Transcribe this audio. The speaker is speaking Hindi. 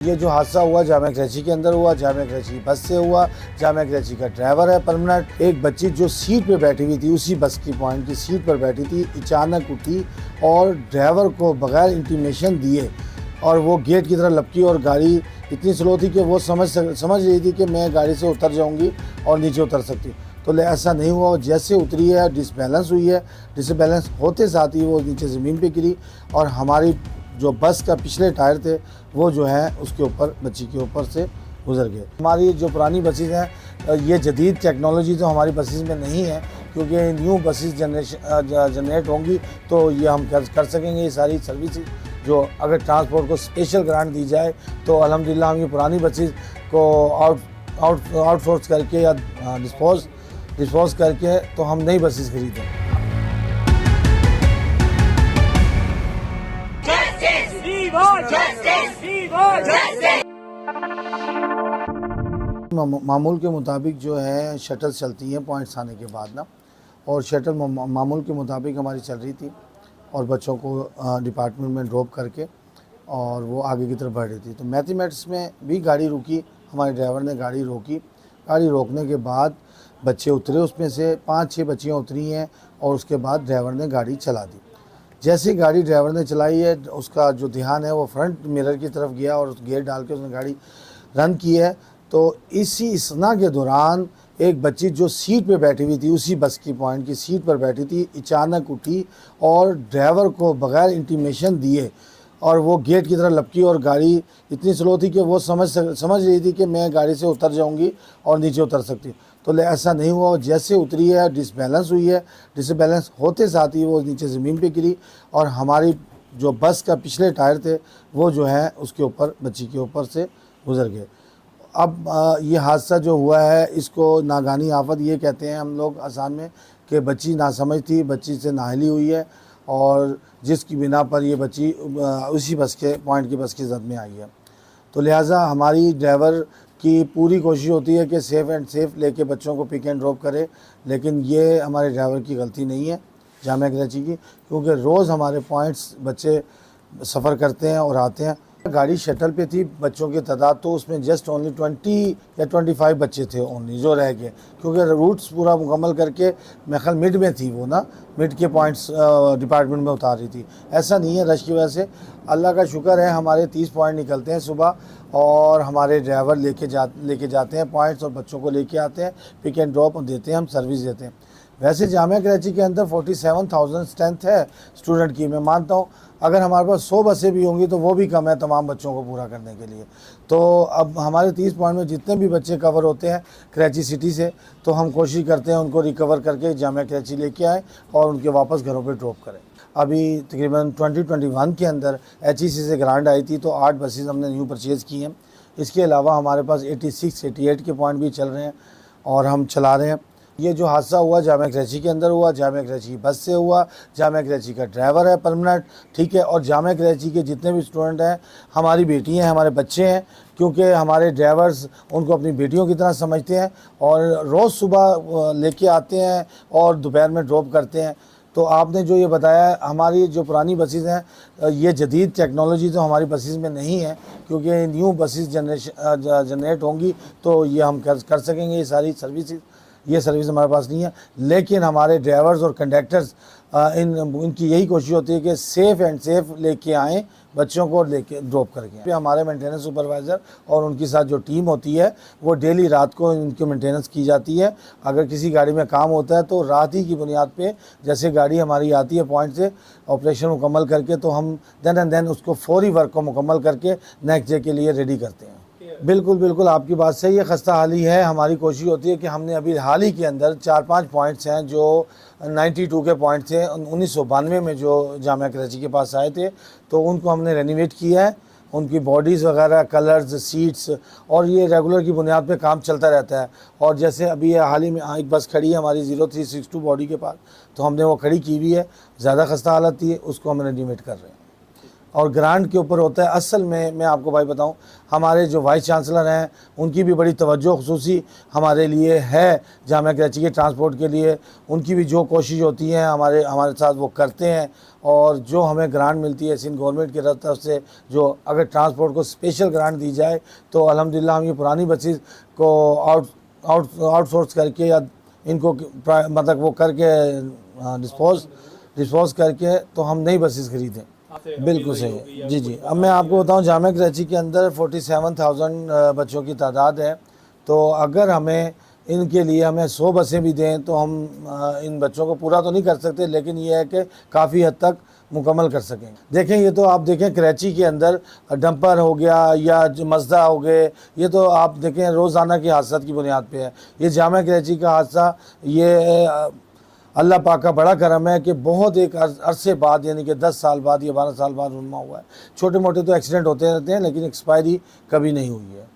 ये जो हादसा हुआ जामिया कराची के अंदर हुआ, जामिया कराची बस से हुआ। जामिया कराची का ड्राइवर है परमानेंट। एक बच्ची जो सीट पे बैठी हुई थी, उसी बस की पॉइंट की सीट पर बैठी थी, अचानक उठी और ड्राइवर को बगैर इंटीमेशन दिए और वो गेट की तरफ लपकी और गाड़ी इतनी स्लो थी कि वो समझ रही थी कि मैं गाड़ी से उतर जाऊंगी और नीचे उतर सकती। तो ऐसा नहीं हुआ। जैसे उतरी है डिसबैलेंस हुई है, डिसबैलेंस होते साथ ही वो नीचे ज़मीन पे गिरी और हमारी जो बस का पिछले टायर थे वो जो है उसके ऊपर, बच्ची के ऊपर से गुजर गए। हमारी जो पुरानी बसेस हैं, ये जदीद टेक्नोलॉजी तो हमारी बसेस में नहीं है, क्योंकि न्यू बसेस जनरेट होंगी तो ये हम कर सकेंगे। ये सारी सर्विसेज जो अगर ट्रांसपोर्ट को स्पेशल ग्रांट दी जाए तो अल्हम्दुलिल्लाह हम ये पुरानी बसेस को आउटसोर्स करके या डिस्पोज करके तो हम नई बसेस खरीदें। मामूल के मुताबिक जो है शटल चलती हैं पॉइंट्स आने के बाद ना, और शटल मामूल के मुताबिक हमारी चल रही थी और बच्चों को डिपार्टमेंट में ड्रॉप करके और वो आगे की तरफ बढ़ रही थी। तो मैथमेटिक्स में भी गाड़ी रुकी, हमारे ड्राइवर ने गाड़ी रोकी। गाड़ी रोकने के बाद बच्चे उतरे, उसमें से 5-6 बच्चियाँ उतरी हैं और उसके बाद ड्राइवर ने गाड़ी चला दी। जैसी गाड़ी ड्राइवर ने चलाई है, उसका जो ध्यान है वो फ्रंट मिरर की तरफ गया और गियर डाल के उसने गाड़ी रन की है। तो इसी इसना के दौरान एक बच्ची जो सीट पे बैठी हुई थी, उसी बस की पॉइंट की सीट पर बैठी थी, अचानक उठी और ड्राइवर को बगैर इंटीमेशन दिए और वो गेट की तरफ लपकी और गाड़ी इतनी स्लो थी कि वो समझ रही थी कि मैं गाड़ी से उतर जाऊंगी और नीचे उतर सकती। तो ऐसा नहीं हुआ। जैसे उतरी है डिसबैलेंस हुई है, डिसबैलेंस होते साथ ही वो नीचे ज़मीन पे गिरी और हमारी जो बस का पिछले टायर थे वो जो है उसके ऊपर, बच्ची के ऊपर से गुजर गए। अब ये हादसा जो हुआ है इसको नागानी आफत ये कहते हैं हम लोग आसान में, कि बच्ची नासमझ थी, बच्ची से नाअहली हुई है और जिसकी बिना पर ये बच्ची उसी बस के पॉइंट की बस की जद में आई है। तो लिहाजा हमारी ड्राइवर की पूरी कोशिश होती है कि सेफ़ एंड सेफ़ लेके बच्चों को पिक एंड ड्रॉप करे, लेकिन ये हमारे ड्राइवर की गलती नहीं है जामिया कराची की, क्योंकि रोज़ हमारे पॉइंट्स बच्चे सफ़र करते हैं और आते हैं। गाड़ी शटल पे थी, बच्चों की तादाद तो उसमें जस्ट ओनली 20 या 25 बच्चे थे ओनली जो रह गए, क्योंकि रूट्स पूरा मुकम्मल करके मेरे ख्याल मिड में थी वो ना, मिड के पॉइंट्स डिपार्टमेंट में उतार रही थी। ऐसा नहीं है रश की वजह से। अल्लाह का शुक्र है हमारे 30 पॉइंट निकलते हैं सुबह और हमारे ड्राइवर लेके जाते हैं पॉइंट्स और बच्चों को लेके आते हैं, पिक एंड ड्रॉप देते हैं, हम सर्विस देते हैं। वैसे जामिया कराची के अंदर 47,000 स्ट्रेंथ है स्टूडेंट की। मैं मानता हूँ अगर हमारे पास 100 बसें भी होंगी तो वो भी कम है तमाम बच्चों को पूरा करने के लिए। तो अब हमारे 30 पॉइंट में जितने भी बच्चे कवर होते हैं कराची सिटी से, तो हम कोशिश करते हैं उनको रिकवर करके जामिया कराची लेके आएँ और उनके वापस घरों पर ड्रॉप करें। अभी तकरीबन 2021 के अंदर HEC से ग्रांट आई थी तो 8 बसेस हमने न्यू परचेज़ की हैं। इसके अलावा हमारे पास 86-88 के पॉइंट भी चल रहे हैं और हम चला रहे हैं। ये जो हादसा हुआ जामिया कराची के अंदर हुआ, जामिया कराची बस से हुआ। जामिया कराची का ड्राइवर है परमानेंट, ठीक है। और जामिया कराची के जितने भी स्टूडेंट हैं हमारी बेटियां हैं, हमारे बच्चे हैं, क्योंकि हमारे ड्राइवर्स उनको अपनी बेटियों की तरह समझते हैं और रोज़ सुबह लेके आते हैं और दोपहर में ड्रॉप करते हैं। तो आपने जो ये बताया, हमारी जो पुरानी बसेस हैं, ये जदीद टेक्नोलॉजी तो हमारी बसेस में नहीं है, क्योंकि न्यू बसेस जनरेट होंगी तो ये हम कर सकेंगे। ये सारी सर्विस हमारे पास नहीं है, लेकिन हमारे ड्राइवर्स और कंडक्टर्स इनकी यही कोशिश होती है कि सेफ़ एंड सेफ़ लेके आएँ बच्चों को, लेके ड्रॉप करके। हमारे मेंटेनेंस सुपरवाइज़र और उनके साथ जो टीम होती है वो डेली रात को इनकी मेंटेनेंस की जाती है। अगर किसी गाड़ी में काम होता है तो रात ही की बुनियाद पे, जैसे गाड़ी हमारी आती है पॉइंट से ऑपरेशन मुकम्मल करके, तो हम देन उसको फौरी वर्क को मुकम्मल करके नेक्स्ट डे के लिए रेडी करते हैं। बिल्कुल आपकी बात सही है, खस्ता हाली है। हमारी कोशिश होती है कि हमने अभी हाल ही के अंदर 4-5 पॉइंट्स हैं जो 92 के पॉइंट थे 1992 में जो जामिया कराची के पास आए थे, तो उनको हमने रेनोवेट किया है। उनकी बॉडीज़ वगैरह, कलर्स, सीट्स, और ये रेगुलर की बुनियाद पे काम चलता रहता है। और जैसे अभी हाल ही में एक बस खड़ी है हमारी 0362 बॉडी के पास, तो हमने वो खड़ी की हुई है, ज़्यादा खस्ता हालत थी, उसको हम रेनोवेट कर रहे हैं। और ग्रांट के ऊपर होता है। असल में मैं आपको भाई बताऊं, हमारे जो वाइस चांसलर हैं उनकी भी बड़ी तवज्जो खुसूसी हमारे लिए है जामिया कराची के ट्रांसपोर्ट के लिए। उनकी भी जो कोशिश होती है हमारे साथ वो करते हैं। और जो हमें ग्रांट मिलती है सिंध गवर्नमेंट की तरफ से, जो अगर ट्रांसपोर्ट को स्पेशल ग्रांट दी जाए तो अल्हम्दुलिल्लाह हम ये पुरानी बसेस को आउटसोर्स करके या इनको मतलब वो करके डिस्पोज करके तो हम नई बसेस खरीदें। बिल्कुल सही, जी जी। अब मैं आपको बताऊं, जामिया कराची के अंदर 47,000 बच्चों की तादाद है। तो अगर हमें इनके लिए हमें 100 बसें भी दें तो हम इन बच्चों को पूरा तो नहीं कर सकते, लेकिन ये है कि काफ़ी हद तक मुकम्मल कर सकेंगे। देखें, ये तो आप देखें कराची के अंदर डंपर हो गया या मज़दा हो गए, ये तो आप देखें रोज़ाना के हादसात की बुनियाद पे है। ये जामिया कराची का हादसा, ये अल्लाह पाक का बड़ा करम है कि बहुत एक अरसे बाद, यानी कि 10 साल बाद या 12 साल बाद रुनमा हुआ है। छोटे मोटे तो एक्सीडेंट होते रहते हैं, लेकिन एक्सपायरी कभी नहीं हुई है।